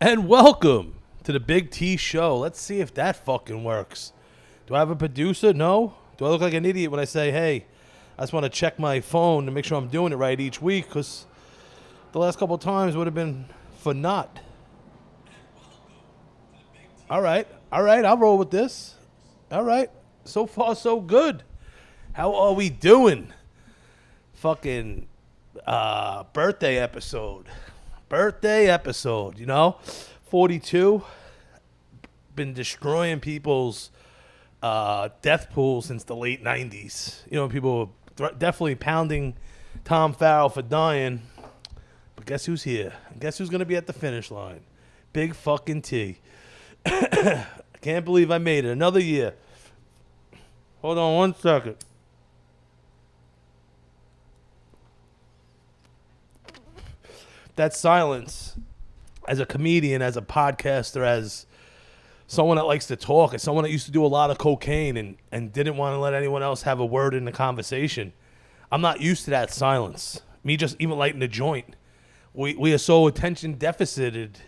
And welcome to the Big T Show. Let's see if that fucking works. Do I have a producer? No. Do I look like an idiot when I say, hey, I just want to check my phone to make sure I'm doing it right each week? Because the last couple of times would have been for naught. All right. I'll roll with this. All right. So far, so good. How are we doing? Fucking birthday episode, you know? 42. Been destroying people's death pool since the late 90s. You know, people were definitely pounding Tom Farrell for dying. But guess who's here? Guess who's going to be at the finish line? Big fucking T. I can't believe I made it. Another year. Hold on one second. That silence, as a comedian, as a podcaster, as someone that likes to talk, as someone that used to do a lot of cocaine and didn't want to let anyone else have a word in the conversation, I'm not used to that silence. Me just even lighting a joint. We are so attention deficited,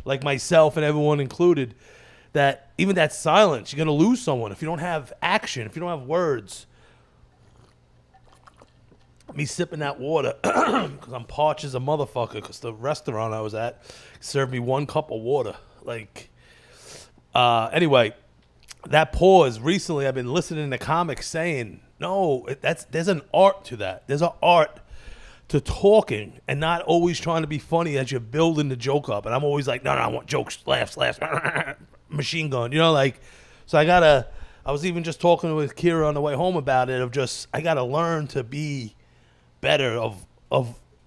like myself and everyone included, that even that silence, you're going to lose someone if you don't have action, if you don't have words. Me sipping that water because I'm parched as a motherfucker because the restaurant I was at served me 1 cup of water. Anyway, that pause recently, I've been listening to comics saying, no, there's an art to that. There's an art to talking and not always trying to be funny as you're building the joke up. And I'm always like, no, I want jokes, laughs, machine gun, so I was even just talking with Kira on the way home about it, I got to learn to be better of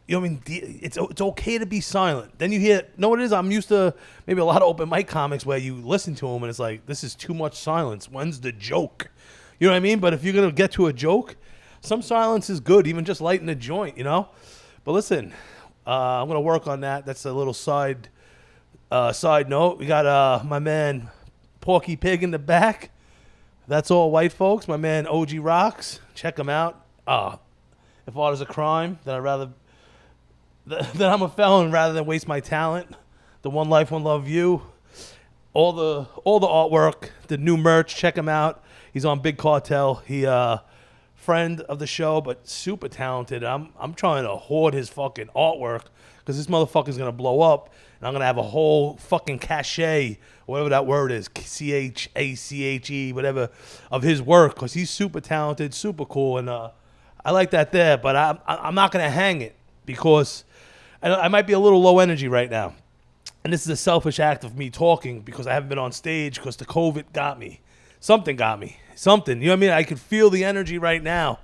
it's okay to be silent. Then you hear, what it is? I'm used to maybe a lot of open mic comics where you listen to them and it's like, this is too much silence. When's the joke? You know what I mean? But if you're going to get to a joke, some silence is good, even just lighting a joint, But listen, I'm going to work on that. That's a little side note. We got my man Porky Pig in the back. That's all white folks. My man OG Rocks. Check him out. If art is a crime, then I'm a felon rather than waste my talent. The One Life, One Love You. All the artwork, the new merch, check him out. He's on Big Cartel. He friend of the show, but super talented. I'm trying to hoard his fucking artwork because this motherfucker's gonna blow up, and I'm gonna have a whole fucking cachet, whatever that word is, CHACHE, whatever, of his work, because he's super talented, super cool, and I like that there, but I'm not going to hang it because I might be a little low energy right now. And this is a selfish act of me talking because I haven't been on stage because the COVID got me. Something got me. Something. You know what I mean? I could feel the energy right now.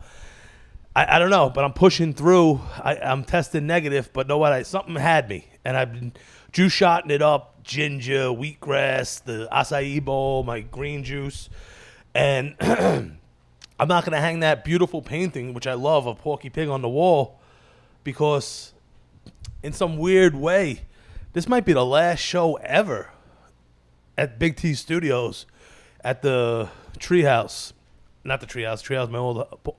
I don't know, but I'm pushing through. I'm testing negative, but know what? Something had me. And I've been juice shotting it up, ginger, wheatgrass, the acai bowl, my green juice. And I'm not going to hang that beautiful painting, which I love, of Porky Pig on the wall, because in some weird way, this might be the last show ever at Big T Studios at the Treehouse. Not the Treehouse. Treehouse, my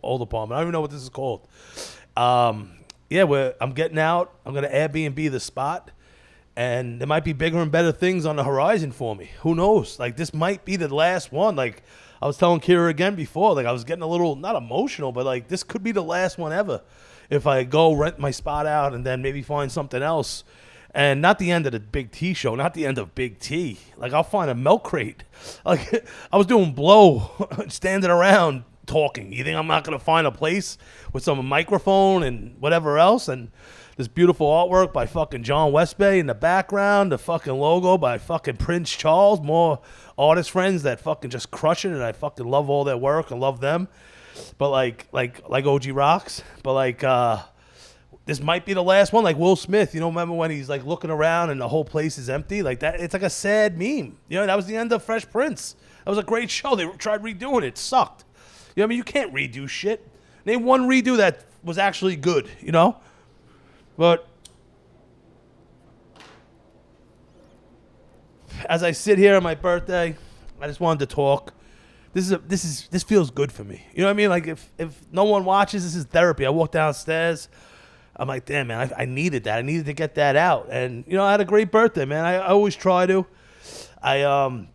old apartment. I don't even know what this is called. I'm getting out. I'm going to Airbnb the spot, and there might be bigger and better things on the horizon for me. Who knows? This might be the last one. I was telling Kira again before, I was getting a little, not emotional, but this could be the last one ever if I go rent my spot out and then maybe find something else. And not the end of the Big T Show, not the end of Big T. I'll find a milk crate. I was doing blow, standing around talking. You think I'm not going to find a place with some microphone and whatever else? And this beautiful artwork by fucking John Westbay in the background, the fucking logo by fucking Prince Charles, more artist friends that fucking just crush it, and I fucking love all their work and love them. But like OG Rocks. But this might be the last one, like Will Smith. Remember when he's looking around and the whole place is empty? That it's like a sad meme. That was the end of Fresh Prince. That was a great show. They tried redoing it. It sucked. You can't redo shit. Name one redo that was actually good, But as I sit here on my birthday, I just wanted to talk. This feels good for me. You know what I mean? If no one watches, this is therapy. I walk downstairs. I'm like, damn, man, I needed that. I needed to get that out. And, you know, I had a great birthday, man. I always try to. I,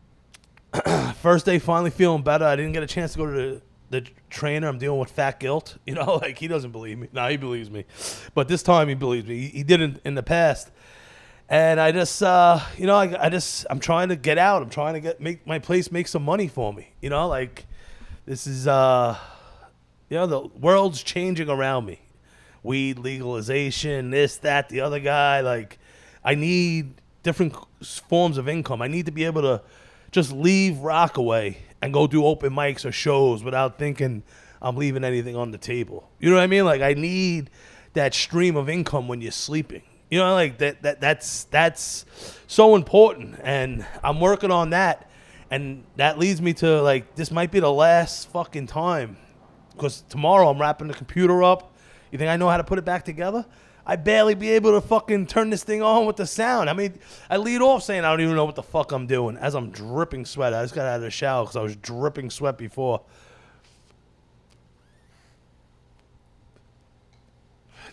first day finally feeling better. I didn't get a chance to go to the trainer. I'm dealing with fat guilt. You know, like he doesn't believe me. No, he believes me. But this time he believes me. He didn't in the past. And I just, you know, I'm trying to get out. I'm trying to make my place make some money for me. You know, like this is, you know, the world's changing around me. Weed legalization, this, that, the other guy. Like, I need different forms of income. I need to be able to just leave Rockaway and go do open mics or shows without thinking I'm leaving anything on the table. You know what I mean? Like, I need that stream of income when you're sleeping. You know, like that's so important, and I'm working on that, and that leads me to like this might be the last fucking time, because tomorrow I'm wrapping the computer up. You think I know how to put it back together? I barely be able to fucking turn this thing on with the sound. I mean, I lead off saying I don't even know what the fuck I'm doing as I'm dripping sweat. I just got out of the shower because I was dripping sweat before.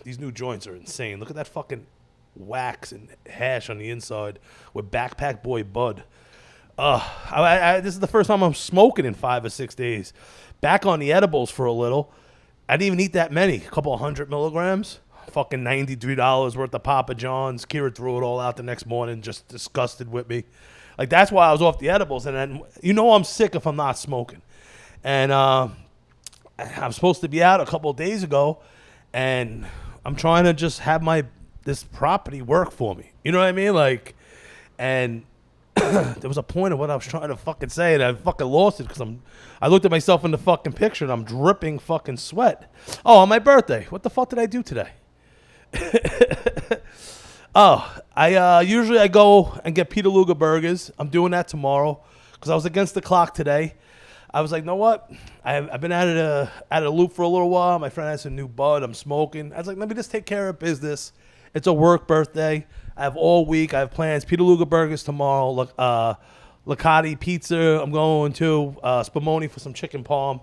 These new joints are insane. Look at that fucking wax and hash on the inside with Backpack Boy Bud. This is the first time I'm smoking in 5 or 6 days. Back on the edibles for a little. I didn't even eat that many. A couple of 100 milligrams. Fucking $93 worth of Papa John's. Kira threw it all out the next morning, just disgusted with me. Like, that's why I was off the edibles. And then, you know, I'm sick if I'm not smoking. And I'm supposed to be out a couple of days ago, and I'm trying to just have this property work for me. You know what I mean? Like, and there was a point of what I was trying to fucking say, and I fucking lost it because I looked at myself in the fucking picture, and I'm dripping fucking sweat. Oh, on my birthday. What the fuck did I do today? I usually I go and get Peter Luger burgers. I'm doing that tomorrow because I was against the clock today. I was like, you know what? I've been out of the loop for a little while. My friend has a new bud. I'm smoking. I was like, let me just take care of business. It's a work birthday. I have all week. I have plans. Peter Luger burgers tomorrow. Licati pizza. I'm going to Spumoni for some chicken palm.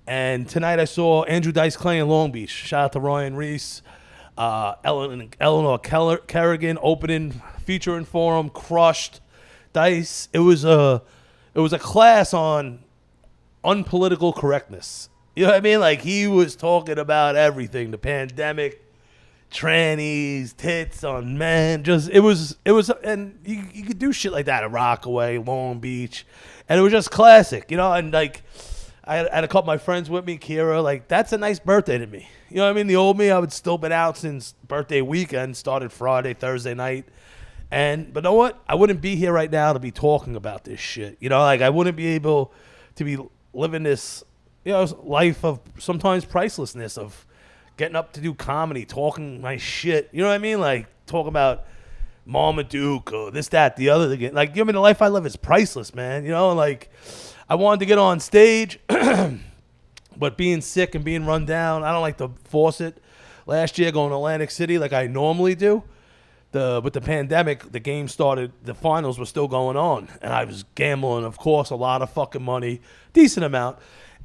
And tonight I saw Andrew Dice Clay in Long Beach. Shout out to Ryan Reese. Eleanor Kerrigan opening, featuring for him, crushed Dice. It was a class on unpolitical correctness. You know what I mean? Like, he was talking about everything, the pandemic, trannies, tits on men. Just it was, and you could do shit like that at Rockaway, Long Beach, and it was just classic, you know. And like, I had a couple of my friends with me, Kira. Like, that's a nice birthday to me. You know what I mean? The old me, I would still been out since birthday weekend, started Friday, Thursday night. But you know what? I wouldn't be here right now to be talking about this shit. You know, like, I wouldn't be able to be living this, you know, life of sometimes pricelessness of getting up to do comedy, talking my shit. You know what I mean? Like, talking about Marmaduke or this, that, the other. Like, you know, I mean, the life I live is priceless, man. You know, like, I wanted to get on stage, but being sick and being run down, I don't like to force it. Last year, going to Atlantic City like I normally do, with the pandemic, the game started, the finals were still going on, and I was gambling, of course, a lot of fucking money, decent amount,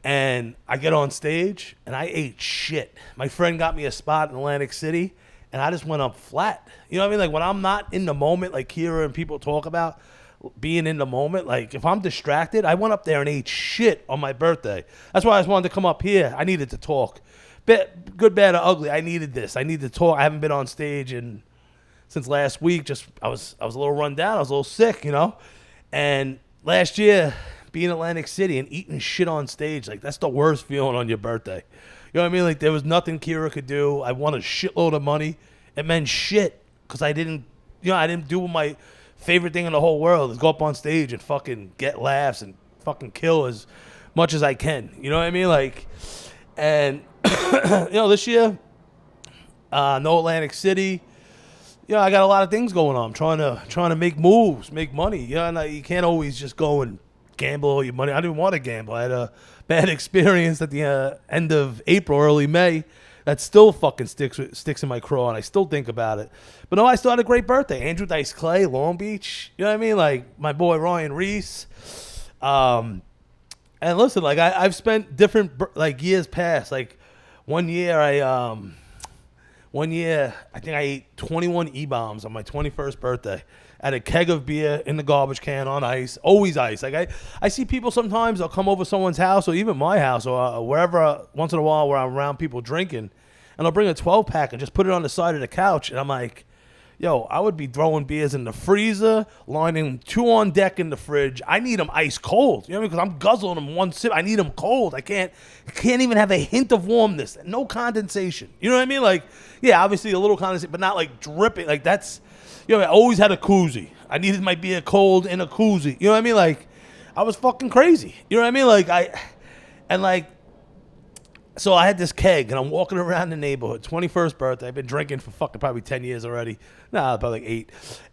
and I get on stage, and I ate shit. My friend got me a spot in Atlantic City, and I just went up flat. You know what I mean? Like, when I'm not in the moment, like Kira and people talk about, being in the moment, like, if I'm distracted, I went up there and ate shit on my birthday. That's why I just wanted to come up here. I needed to talk. Good, bad, or ugly, I needed this. I needed to talk. I haven't been on stage since last week. Just I was a little run down. I was a little sick, you know. And last year, being in Atlantic City and eating shit on stage, like, that's the worst feeling on your birthday. You know what I mean? Like, there was nothing Kira could do. I won a shitload of money. It meant shit because I didn't do my favorite thing in the whole world is go up on stage and fucking get laughs and fucking kill as much as I can. You know what I mean? Like, and you know, this year, no Atlantic City. You know, I got a lot of things going on. I'm trying to make moves, make money. You know, and you can't always just go and gamble all your money. I didn't want to gamble. I had a bad experience at the end of April, early May. That still fucking sticks in my craw, and I still think about it. But no, I still had a great birthday. Andrew Dice Clay, Long Beach. You know what I mean? Like, my boy Ryan Reese. And listen, like, I've spent different, like, years past. Like, one year One year, I think I ate 21 E-bombs on my 21st birthday. I had a keg of beer in the garbage can on ice, always ice. Like I see people sometimes, they'll come over someone's house or even my house or wherever, once in a while where I'm around people drinking, and they'll bring a 12-pack and just put it on the side of the couch. And I'm like, yo, I would be throwing beers in the freezer, lining 2 on deck in the fridge. I need them ice cold, you know what I mean? Because I'm guzzling them one sip. I need them cold. I can't even have a hint of warmness. No condensation. You know what I mean? Like, yeah, obviously a little condensation, but not like dripping. Like that's, you know, I always had a koozie. I needed my beer cold in a koozie. You know what I mean? Like, I was fucking crazy. You know what I mean? Like, so I had this keg, and I'm walking around the neighborhood, 21st birthday. I've been drinking for fucking probably 10 years already. Nah, probably like 8.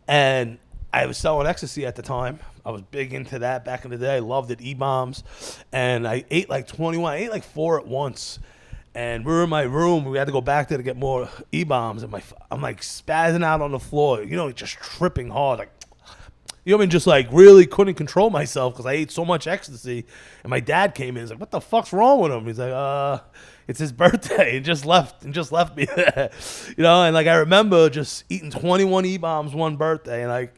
And I was selling ecstasy at the time. I was big into that back in the day. I loved it, E-bombs. And I ate like 21. I ate like 4 at once. And we were in my room. We had to go back there to get more E-bombs. And I'm like spazzing out on the floor, you know, just tripping hard. Like, you know what I mean? Just like really couldn't control myself because I ate so much ecstasy. And my dad came in. He's like, what the fuck's wrong with him? He's like, it's his birthday. And just left me there. You know, and like I remember just eating 21 E-bombs one birthday. And like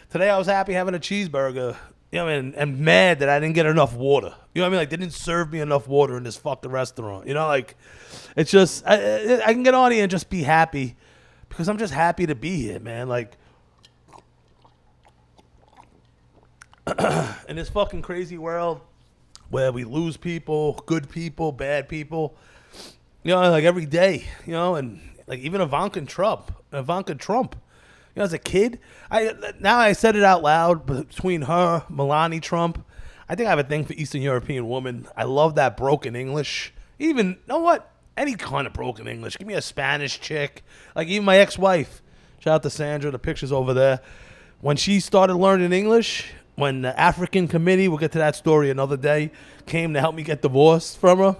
today I was happy having a cheeseburger, you know, and mad that I didn't get enough water. You know what I mean? Like they didn't serve me enough water in this fucking restaurant. You know, like it's just, I can get on here and just be happy because I'm just happy to be here, man. Like, in this fucking crazy world where we lose people, good people, bad people, you know, like every day, you know, and like even Ivanka Trump, you know, as a kid, now I said it out loud, between her, Melania Trump, I think I have a thing for Eastern European women. I love that broken English. Even, you know what? Any kind of broken English. Give me a Spanish chick. Like even my ex-wife, shout out to Sandra, the picture's over there. When she started learning English, when the African committee, we'll get to that story another day, came to help me get divorced from her,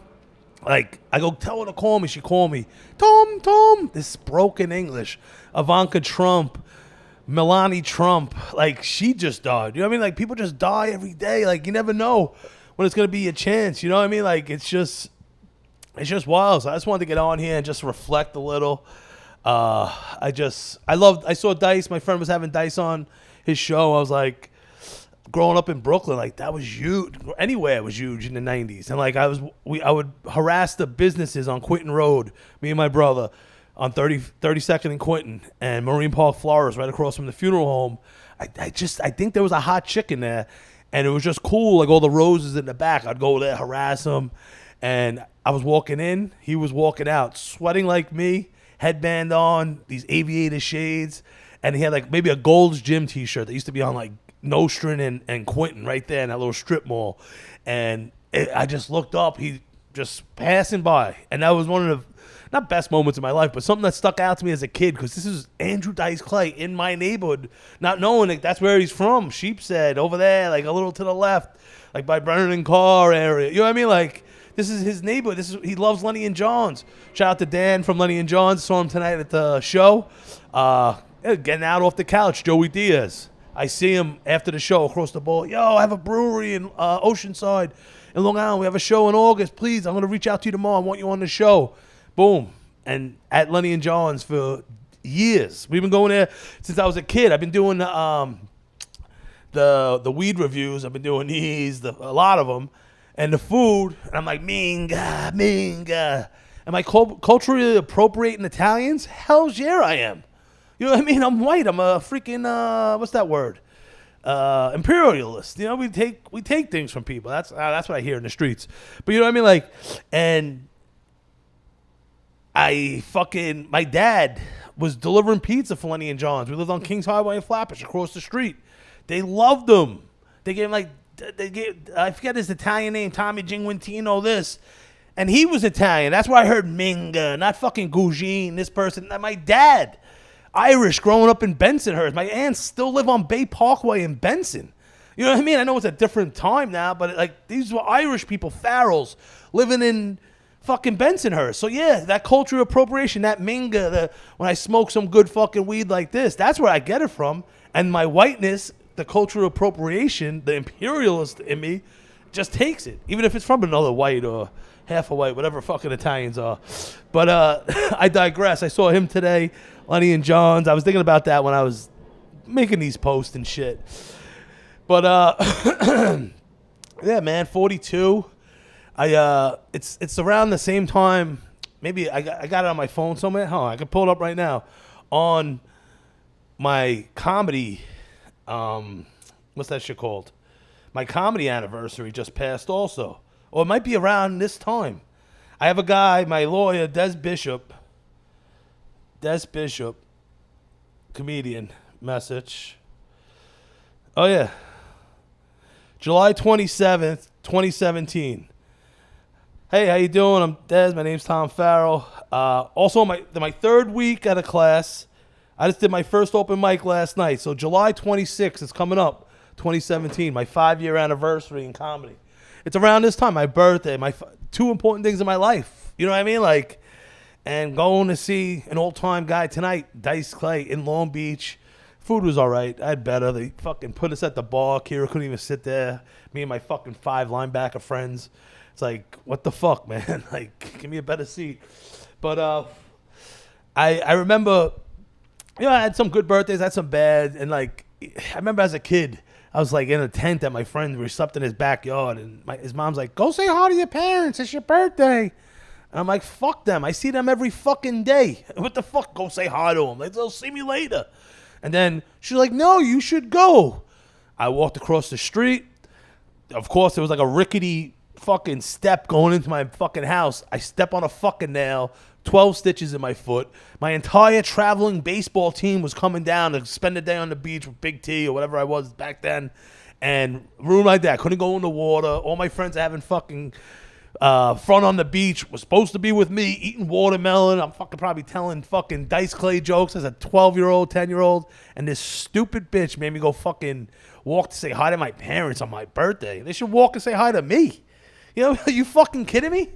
like, I go, tell her to call me. She called me, Tom, this broken English. Ivanka Trump, Melania Trump, like, she just died. You know what I mean? Like, people just die every day. Like, you never know when it's going to be a chance. You know what I mean? Like, it's just wild. So I just wanted to get on here and just reflect a little. I saw Dice. My friend was having Dice on his show. I was like, growing up in Brooklyn, like that was huge. Anywhere was huge in the 90s. And like I would harass the businesses on Quinton Road, me and my brother, on 32nd and Quinton, and Marine Park Flores, right across from the funeral home. I think there was a hot chick in there, and it was just cool, like all the roses in the back. I'd go there, harass him, and I was walking in, he was walking out, sweating like me, headband on, these aviator shades, and he had like maybe a Gold's Gym t-shirt that used to be on like Nostrand and Quinton right there in that little strip mall. And I just looked up, he just passing by. And that was one of the, not best moments of my life, but something that stuck out to me as a kid, because this is Andrew Dice Clay in my neighborhood, not knowing that that's where he's from. Sheepshead, over there, like a little to the left, like by Brennan Carr area. You know what I mean? Like, this is his neighborhood. He loves Lenny and John's. Shout out to Dan from Lenny and John's. Saw him tonight at the show. Getting out off the couch, Joey Diaz. I see him after the show across the ball. Yo, I have a brewery in Oceanside in Long Island. We have a show in August. Please, I'm going to reach out to you tomorrow. I want you on the show. Boom. And at Lenny and John's for years. We've been going there since I was a kid. I've been doing the weed reviews. I've been doing these, a lot of them. And the food. And I'm like, minga. Am I culturally appropriating Italians? Hell's yeah, I am. You know what I mean? I'm white. I'm a freaking what's that word? Imperialist. You know, we take things from people. That's what I hear in the streets. But you know what I mean? Like, and my dad was delivering pizza for Lenny and John's. We lived on Kings Highway in Flatbush across the street. They loved them. They gave him I forget his Italian name, Tommy Ginguintino, this. And he was Italian. That's why I heard Minga, not fucking Gugine, this person. My dad, Irish, growing up in Bensonhurst. My aunts still live on Bay Parkway in Benson. You know what I mean? I know it's a different time now, but like these were Irish people, Farrells, living in fucking Bensonhurst. So yeah, that cultural appropriation, that Minga, when I smoke some good fucking weed like this, that's where I get it from. And my whiteness, the cultural appropriation, the imperialist in me, just takes it, even if it's from another white or half a white, whatever fucking Italians are. But I digress. I saw him today, Lenny and John's. I was thinking about that when I was making these posts and shit. But yeah, man, 42. It's around the same time. Maybe I got it on my phone somewhere. I can pull it up right now on my comedy. What's that shit called? My comedy anniversary just passed also. Or it might be around this time. I have a guy, my lawyer, Des Bishop, comedian, message. Oh, yeah. July 27th, 2017. Hey, how you doing? I'm Des. My name's Tom Farrell. Also, my third week at a class. I just did my first open mic last night. So July 26th is coming up, 2017, my 5-year anniversary in comedy. It's around this time, my birthday, my two important things in my life. You know what I mean? Like, and going to see an old-time guy tonight, Dice Clay, in Long Beach. Food was all right. I had better. They fucking put us at the bar. Kira couldn't even sit there. Me and my fucking 5 linebacker friends. It's like, what the fuck, man? Like, give me a better seat. But I remember, I had some good birthdays. I had some bad. And, like, I remember as a kid, I was, like, in a tent at my friend. We slept in his backyard. And his mom's like, go say hi to your parents. It's your birthday. And I'm like, fuck them. I see them every fucking day. What the fuck? Go say hi to them. Like, they'll see me later. And then she's like, no, you should go. I walked across the street. Of course, there was like a rickety fucking step going into my fucking house. I step on a fucking nail, 12 stitches in my foot. My entire traveling baseball team was coming down to spend the day on the beach with Big T or whatever I was back then. And ruined my day. I couldn't go in the water. All my friends are having fucking fun on the beach. Was supposed to be with me eating watermelon. I'm fucking probably telling fucking Dice Clay jokes as a 12-year-old, 10-year-old. And this stupid bitch made me go fucking walk to say hi to my parents on my birthday. They should walk and say hi to me. You know, are you fucking kidding me?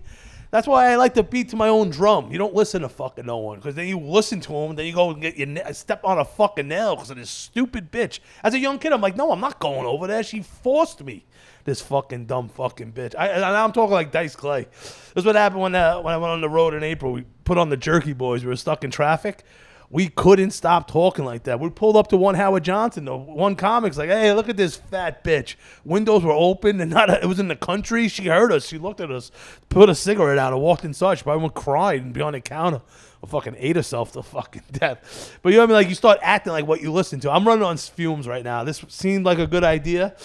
That's why I like to beat to my own drum. You don't listen to fucking no one. Because then you listen to them, then you go and get your step on a fucking nail because of this stupid bitch. As a young kid, I'm like, no, I'm not going over there. She forced me. This fucking dumb fucking bitch. I'm talking like Dice Clay. This is what happened when I went on the road in April. We put on the Jerky Boys. We were stuck in traffic. We couldn't stop talking like that. We pulled up to one Howard Johnson, though. One comic's like, hey, look at this fat bitch. Windows were open, and it was in the country. She heard us. She looked at us, put a cigarette out, and walked inside. She probably went cried and behind the counter. Or fucking ate herself to fucking death. But you know what I mean? Like, you start acting like what you listen to. I'm running on fumes right now. This seemed like a good idea.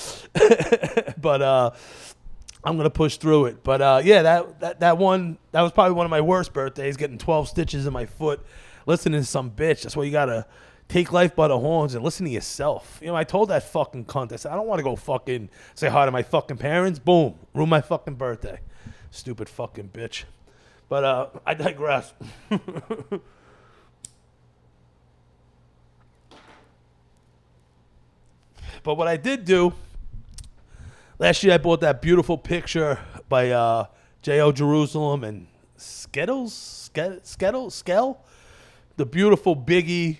But I'm going to push through it. But yeah, that was probably one of my worst birthdays, getting 12 stitches in my foot. Listening to some bitch. That's why you gotta take life by the horns and listen to yourself. You know, I told that fucking cunt, I said, I don't want to go fucking say hi to my fucking parents. Boom. Ruin my fucking birthday. Stupid fucking bitch. But I digress. But what I did do, last year I bought that beautiful picture by J.O. Jerusalem and Skell? The beautiful Biggie,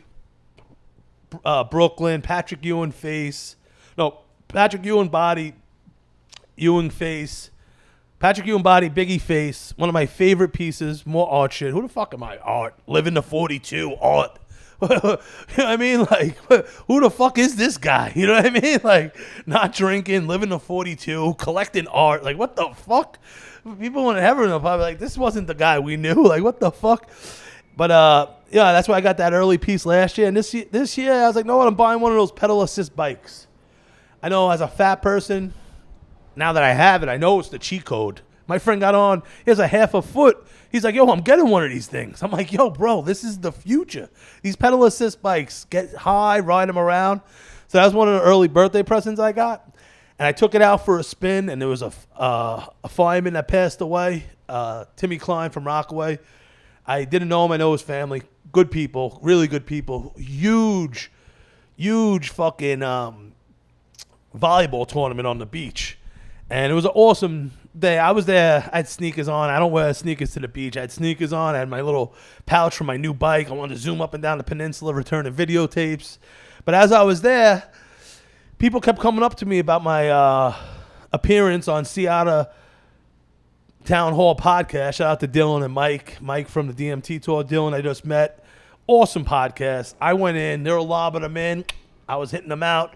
Brooklyn, Patrick Ewing face. No, Patrick Ewing body, Ewing face. Patrick Ewing body, Biggie face. One of my favorite pieces. More art shit. Who the fuck am I? Art. Living the 42. Art. You know what I mean? Like, who the fuck is this guy? You know what I mean? Like, not drinking, living the 42, collecting art. Like, what the fuck? People in heaven are probably like, this wasn't the guy we knew. Like, what the fuck? But, yeah, that's why I got that early piece last year. And this year, I was like, no, what? I'm buying one of those pedal assist bikes. I know as a fat person, now that I have it, I know it's the cheat code. My friend got on, he has a half a foot. He's like, yo, I'm getting one of these things. I'm like, yo, bro, this is the future. These pedal assist bikes, get high, ride them around. So that was one of the early birthday presents I got. And I took it out for a spin, and there was a fireman that passed away, Timmy Klein from Rockaway. I didn't know him. I know his family. Good people, really good people. Huge fucking volleyball tournament on the beach. And it was an awesome day. I was there. I had sneakers on. I don't wear sneakers to the beach. I had sneakers on. I had my little pouch from my new bike. I wanted to zoom up and down the peninsula, returning videotapes. But as I was there, people kept coming up to me about my appearance on Seattle Town Hall podcast. Shout out to Dylan and Mike from the DMT tour. Dylan, I just met. Awesome podcast. I went in. They were lobbing them in. I was hitting them out.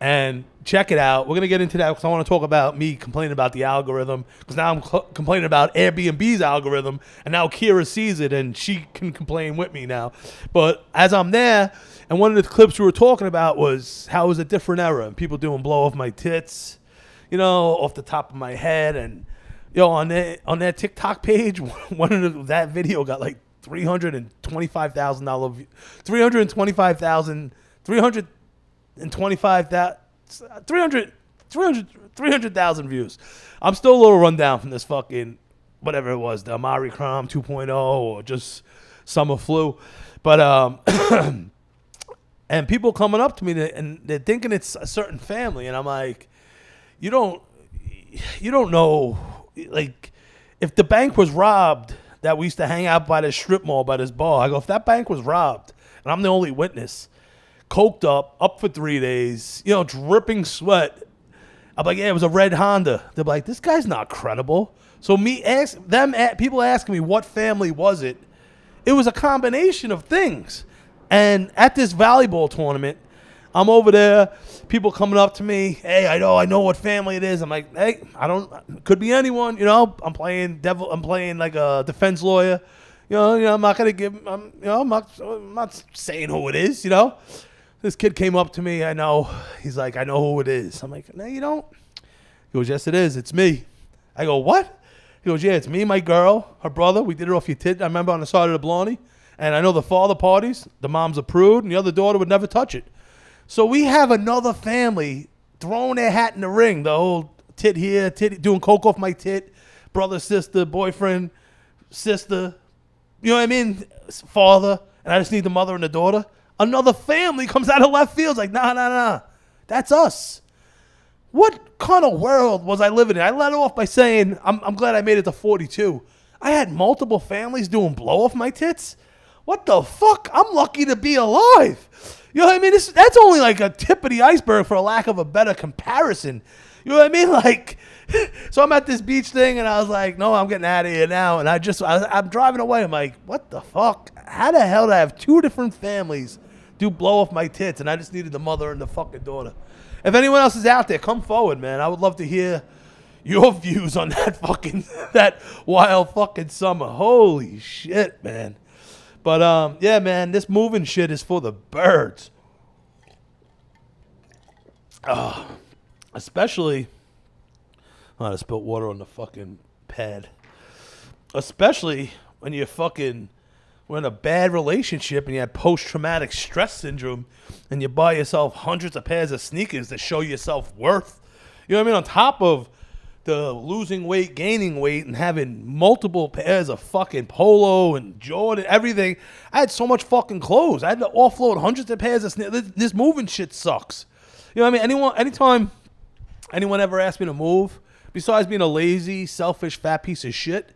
And check it out. We're going to get into that because I want to talk about me complaining about the algorithm. Because now I'm complaining about Airbnb's algorithm. And now Kira sees it and she can complain with me now. But as I'm there, and one of the clips we were talking about was how it was a different era. And people doing blow off my tits, off the top of my head. And, on that TikTok page, that video got like $325,000 300,000 views. I'm still a little run down from this fucking whatever it was, the Amari Kram 2.0 or just summer flu. But and people coming up to me and they're thinking it's a certain family, and I'm like, you don't know, like, if the bank was robbed that we used to hang out by this strip mall, by this bar, I go, if that bank was robbed and I'm the only witness, coked up for 3 days, dripping sweat, I'm like, yeah, it was a red Honda. They're like, this guy's not credible. So people asking me what family was it, it was a combination of things. And at this volleyball tournament, I'm over there, people coming up to me, hey, I know what family it is. I'm like, hey, could be anyone, I'm playing like a defense lawyer. I'm not gonna I'm not saying who it is, This kid came up to me, he's like, I know who it is. I'm like, no, you don't. He goes, yes, it is. It's me. I go, what? He goes, yeah, it's me, my girl, her brother. We did it off your tit. I remember on the side of the Blarney. And I know the father parties, the mom's a prude, and the other daughter would never touch it. So we have another family throwing their hat in the ring. The whole tit here, doing coke off my tit, brother, sister, boyfriend, sister, you know what I mean? Father, and I just need the mother and the daughter. Another family comes out of left field. It's like, nah. That's us. What kind of world was I living in? I let off by saying, I'm glad I made it to 42. I had multiple families doing blow off my tits. What the fuck? I'm lucky to be alive. You know what I mean? That's only like a tip of the iceberg for a lack of a better comparison. You know what I mean? Like, so I'm at this beach thing and I was like, no, I'm getting out of here now. And I'm driving away. I'm like, what the fuck? How the hell did I have two different families do blow off my tits? And I just needed the mother and the fucking daughter. If anyone else is out there, come forward, man. I would love to hear your views on that wild fucking summer. Holy shit, man. But, yeah, man, this moving shit is for the birds. Especially, I spilled water on the fucking pad. Especially when we're in a bad relationship and you have post-traumatic stress syndrome and you buy yourself hundreds of pairs of sneakers that show your self-worth. You know what I mean? On top of the losing weight, gaining weight, and having multiple pairs of fucking Polo and Jordan, everything. I had so much fucking clothes. I had to offload hundreds of pairs of sneakers. This moving shit sucks. You know what I mean? Anytime anyone ever asked me to move, besides being a lazy, selfish, fat piece of shit,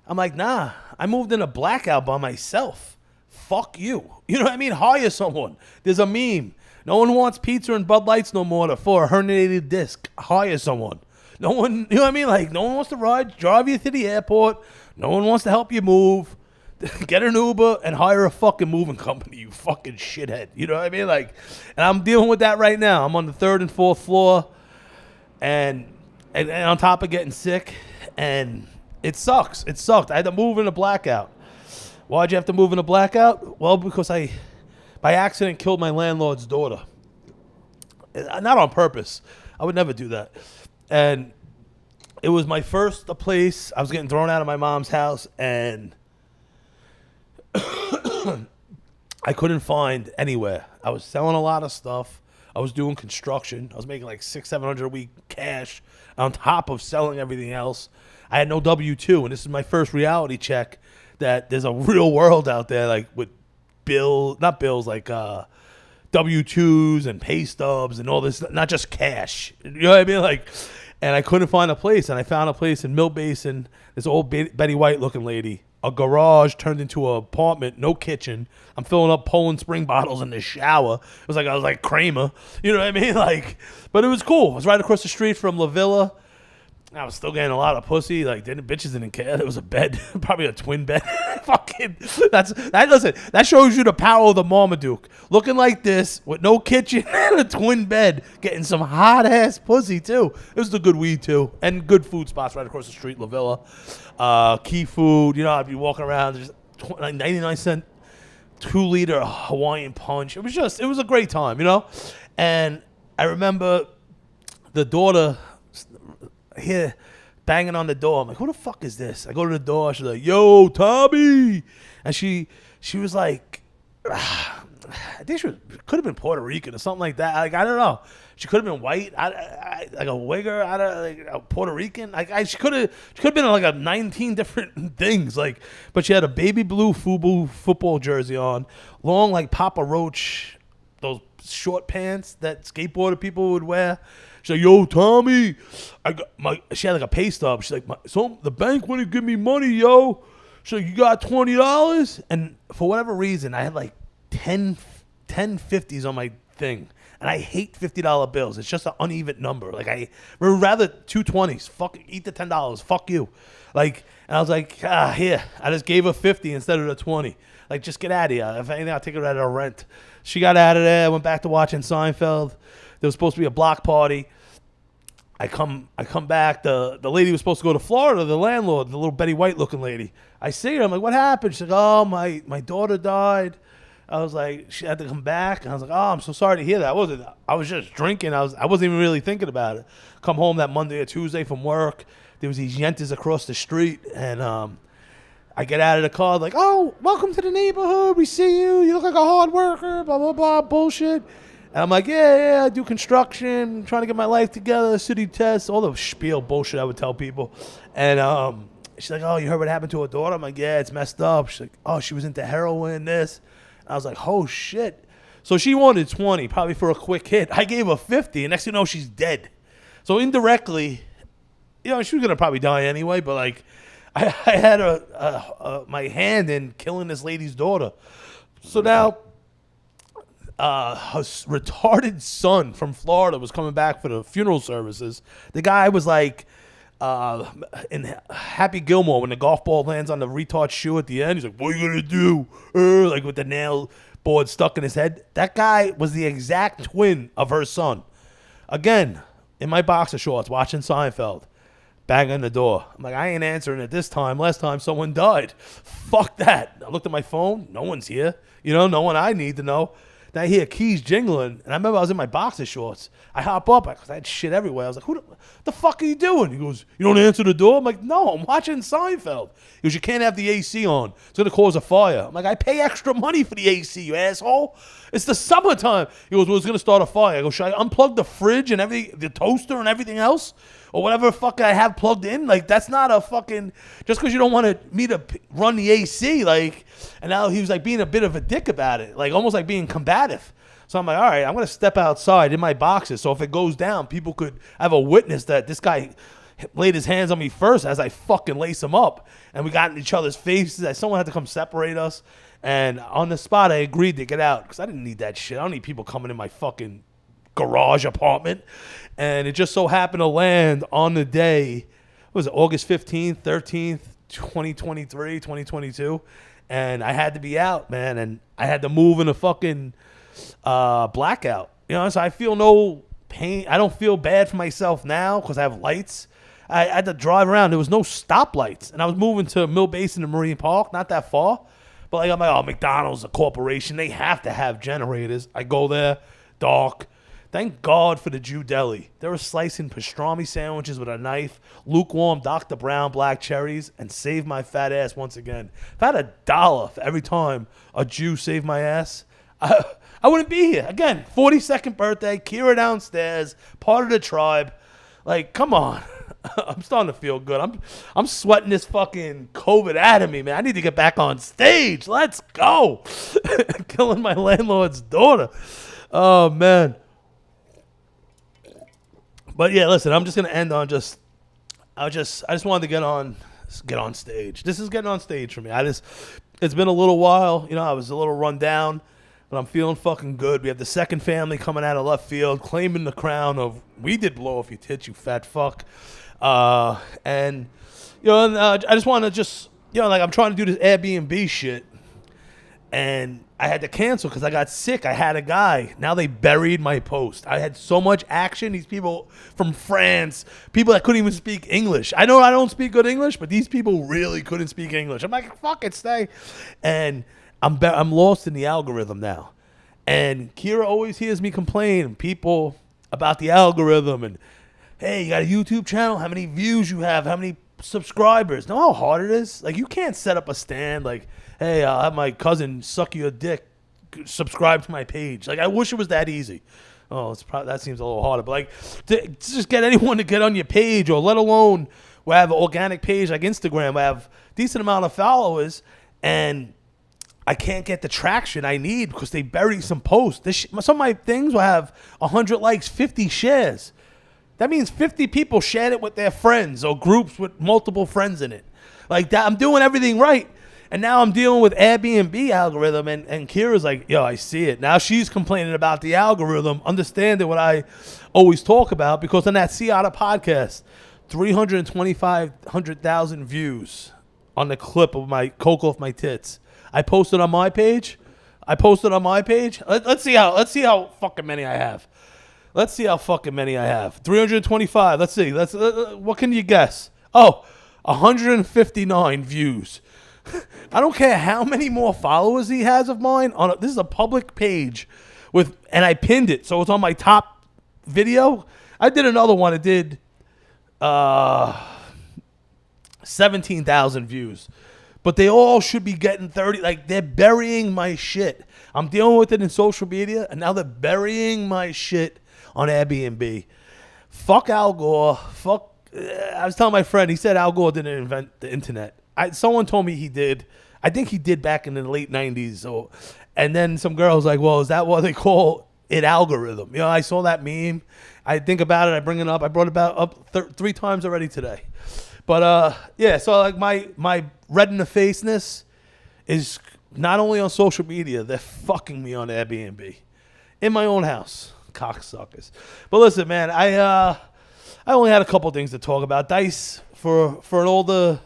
I'm like, nah, I moved in a blackout by myself. Fuck you. You know what I mean? Hire someone. There's a meme. No one wants pizza and Bud Lights no more for a herniated disc. Hire someone. No one, you know what I mean? Like, no one wants to drive you to the airport. No one wants to help you move. Get an Uber and hire a fucking moving company, you fucking shithead. You know what I mean? Like, and I'm dealing with that right now. I'm on the 3rd and 4th floor, and on top of getting sick, and it sucks. It sucked. I had to move in a blackout. Why'd you have to move in a blackout? Well, because I, by accident, killed my landlord's daughter. Not on purpose. I would never do that. And it was my first place. I was getting thrown out of my mom's house, and I couldn't find anywhere. I was selling a lot of stuff. I was doing construction. I was making like $600-700 a week cash on top of selling everything else. I had no W-2, and this is my first reality check that there's a real world out there, like with like W-2s and pay stubs and all this, not just cash. You know what I mean? Like, and I couldn't find a place, and I found a place in Mill Basin. This old Betty White looking lady, a garage turned into an apartment, no kitchen. I'm filling up Poland Spring bottles in the shower. I was like Kramer. You know what I mean? Like, but it was cool. It was right across the street from La Villa. I was still getting a lot of pussy. Like, bitches didn't care. There was a bed, probably a twin bed. Fucking, listen, that shows you the power of the Marmaduke. Looking like this, with no kitchen and a twin bed, getting some hot ass pussy too. It was the good weed too, and good food spots right across the street, La Villa. Key Food. You know, I'd be walking around, just like 99-cent 2-liter Hawaiian Punch. It was a great time, you know. And I remember the daughter here banging on the door. I'm like, who the fuck is this? I go to the door. She's like, yo, Tommy. And she was like, I think could have been Puerto Rican or something like that. Like, I don't know. She could have been white, like a wigger, like a Puerto Rican. Like, she could have been like a 19 different things. Like, but she had a baby blue FUBU football jersey on, long like Papa Roach, those short pants that skateboarder people would wear. She's like, yo, Tommy, she had like a pay stub. She's like, so the bank wouldn't give me money, yo. She's like, you got $20? And for whatever reason, I had like 10 50s on my thing. And I hate $50 bills. It's just an uneven number. Like, I would rather 2 20s. Fuck, eat the $10. Fuck you. Like, and I was like, here. I just gave her 50 instead of the 20. Like, just get out of here. If anything, I'll take her out of her rent. She got out of there. Went back to watching Seinfeld. There was supposed to be a block party. I come back. The lady was supposed to go to Florida, the landlord, the little Betty White looking lady. I see her. I'm like, what happened? She's like, oh, my daughter died. I was like, she had to come back. And I was like, oh, I'm so sorry to hear that. I was just drinking. I wasn't even really thinking about it. Come home that Monday or Tuesday from work. There was these yentas across the street. And I get out of the car like, oh, welcome to the neighborhood. We see you. You look like a hard worker, blah, blah, blah, bullshit. And I'm like, yeah, I do construction, trying to get my life together, city tests, all the spiel bullshit I would tell people. And she's like, oh, you heard what happened to her daughter? I'm like, yeah, it's messed up. She's like, oh, she was into heroin, this. And I was like, oh, shit. So she wanted 20, probably for a quick hit. I gave her 50, and next thing you know, she's dead. So indirectly, you know, she was going to probably die anyway, but like, I had my hand in killing this lady's daughter. So now, her retarded son from Florida was coming back for the funeral services. The guy was like in Happy Gilmore when the golf ball lands on the retard shoe at the end. He's like, what are you going to do? Like with the nail board stuck in his head. That guy was the exact twin of her son. Again, in my boxer shorts, watching Seinfeld. Bang on the door. I'm like, I ain't answering it this time. Last time someone died. Fuck that. I looked at my phone. No one's here. You know, no one I need to know. Then I hear keys jingling, and I remember I was in my boxer shorts. I hop up, because I had shit everywhere. I was like, who the fuck are you doing? He goes, you don't answer the door? I'm like, no, I'm watching Seinfeld. He goes, you can't have the AC on. It's going to cause a fire. I'm like, I pay extra money for the AC, you asshole. It's the summertime. He goes, well, it's going to start a fire. I go, should I unplug the fridge and everything, the toaster and everything else? Or whatever fuck I have plugged in? Like, that's not a fucking, just because you don't want me to run the AC, like, and now he was like being a bit of a dick about it, like almost like being combative. So I'm like, all right, I'm going to step outside in my boxes. So if it goes down, people could have a witness that this guy laid his hands on me first as I fucking lace him up. And we got in each other's faces. Someone had to come separate us. And on the spot, I agreed to get out because I didn't need that shit. I don't need people coming in my fucking garage apartment. And it just so happened to land on the day, what was it, August 15th, 13th, 2023, 2022. And I had to be out, man. And I had to move in a fucking blackout. You know, so I feel no pain. I don't feel bad for myself now because I have lights. I had to drive around. There was no stoplights. And I was moving to Mill Basin and Marine Park, not that far. But like, I'm like, oh, McDonald's, a corporation. They have to have generators. I go there, dark. Thank God for the Jew Deli. They were slicing pastrami sandwiches with a knife, lukewarm Dr. Brown black cherries, and saved my fat ass once again. If I had $1 for every time a Jew saved my ass, I wouldn't be here. Again, 42nd birthday, Kira downstairs, part of the tribe. Like, come on. I'm starting to feel good. I'm sweating this fucking COVID out of me, man. I need to get back on stage. Let's go. Killing my landlord's daughter. Oh, man. But yeah, listen, I'm just gonna end on I just wanted to get on stage. This is getting on stage for me. It's been a little while, you know, I was a little run down. but I'm feeling fucking good. We have the second family coming out of left field, claiming the crown of we did blow off your tits, you fat fuck. And I just want to like I'm trying to do this Airbnb shit, and I had to cancel because I got sick. I had a guy. Now they buried my post. I had so much action. These people from France, people that couldn't even speak English. I know I don't speak good English, but these people really couldn't speak English. I'm like, fuck it, stay. And I'm lost in the algorithm now. And Kira always hears me complain, people, about the algorithm. And, hey, you got a YouTube channel? How many views you have? How many subscribers? Know how hard it is? Like, you can't set up a stand like, hey, I'll have my cousin suck your dick, subscribe to my page. Like, I wish it was that easy. Oh, that seems a little harder. But, like, to just get anyone to get on your page, or let alone we have an organic page like Instagram, I have a decent amount of followers, and I can't get the traction I need because they bury some posts. Some of my things will have 100 likes, 50 shares. That means 50 people shared it with their friends or groups with multiple friends in it. Like that, I'm doing everything right. And now I'm dealing with Airbnb algorithm, and Kira's like, yo, I see it. Now she's complaining about the algorithm, understanding what I always talk about, because on that Seattle podcast, 325,000 views on the clip of my coke off my tits. I posted on my page. Let's see how fucking many I have. 325. Let's see. What can you guess? Oh, 159 views. I don't care how many more followers he has of mine. This is a public page and I pinned it, so it's on my top video. I did another one. It did 17,000 views. But they all should be getting 30. Like, they're burying my shit. I'm dealing with it in social media, and now they're burying my shit on Airbnb. Fuck Al Gore. I was telling my friend, he said Al Gore didn't invent the internet. Someone told me he did. I think he did back in the late 90s. And then some girl was like, well, is that what they call it, algorithm? I saw that meme. I think about it. I bring it up. I brought it up 3 times already today. But, so like my red in the faceness is not only on social media, they're fucking me on Airbnb. In my own house. Cocksuckers. But listen, man, I only had a couple things to talk about. Dice, for an older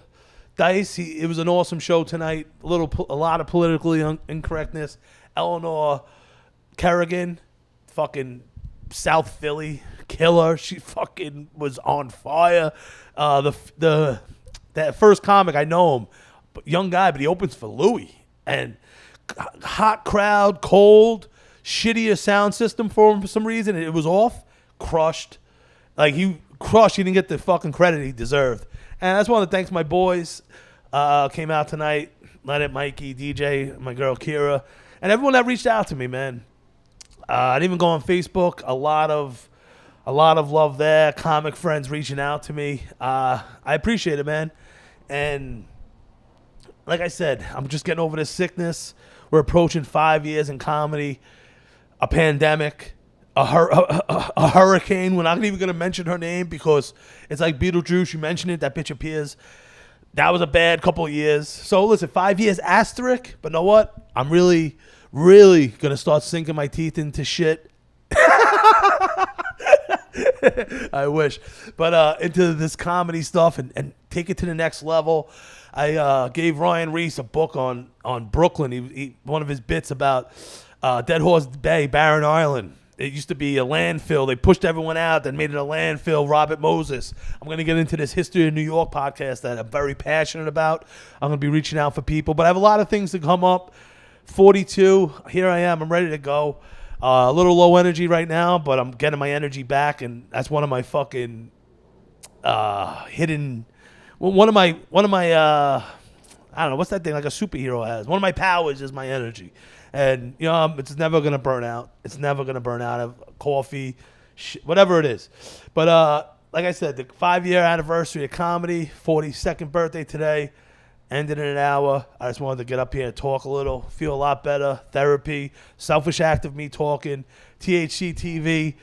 Dice, it was an awesome show tonight. A lot of politically incorrectness. Eleanor Kerrigan, fucking South Philly killer. She fucking was on fire. That first comic, I know him, young guy, but he opens for Louis, and hot crowd, cold, shittier sound system for him for some reason. It was off, crushed. Like, he crushed. He didn't get the fucking credit he deserved. And I just want to thank my boys. Came out tonight. Leonard, Mikey, DJ, my girl Kira, and everyone that reached out to me, man. I didn't even go on Facebook. A lot of love there. Comic friends reaching out to me. I appreciate it, man. And like I said, I'm just getting over this sickness. We're approaching 5 years in comedy, a pandemic, a hurricane. We're not even going to mention her name because it's like Beetlejuice. You mention it, that bitch appears. That was a bad couple of years. So listen, 5 years asterisk. But know what? I'm really, really going to start sinking my teeth into shit. I wish. But into this comedy stuff and take it to the next level. I gave Ryan Reese a book on Brooklyn. One of his bits about Dead Horse Bay, Barren Island. It used to be a landfill. They pushed everyone out, then made it a landfill. Robert Moses. I'm going to get into this History of New York podcast that I'm very passionate about. I'm going to be reaching out for people. But I have a lot of things to come up. 42. Here I am. I'm ready to go. A little low energy right now, but I'm getting my energy back, and that's one of my fucking hidden. One of my I don't know, what's that thing like a superhero has. One of my powers is my energy, and it's never gonna burn out. It's never gonna burn out of coffee, whatever it is. But like I said, the 5-year anniversary of comedy, 42nd birthday today. Ended in an hour. I just wanted to get up here and talk a little, feel a lot better. Therapy, selfish act of me talking. THC TV,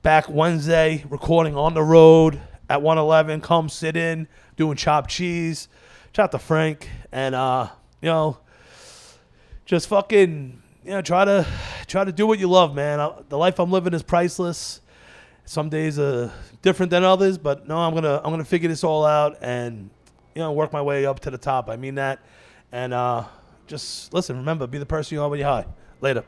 back Wednesday, recording on the road at 111. Come sit in, doing chopped cheese. Shout out to Frank. And, just fucking, try to do what you love, man. The life I'm living is priceless. Some days are different than others, but no, I'm gonna figure this all out and work my way up to the top. I mean that, and just listen. Remember, be the person you are when you're high. Later.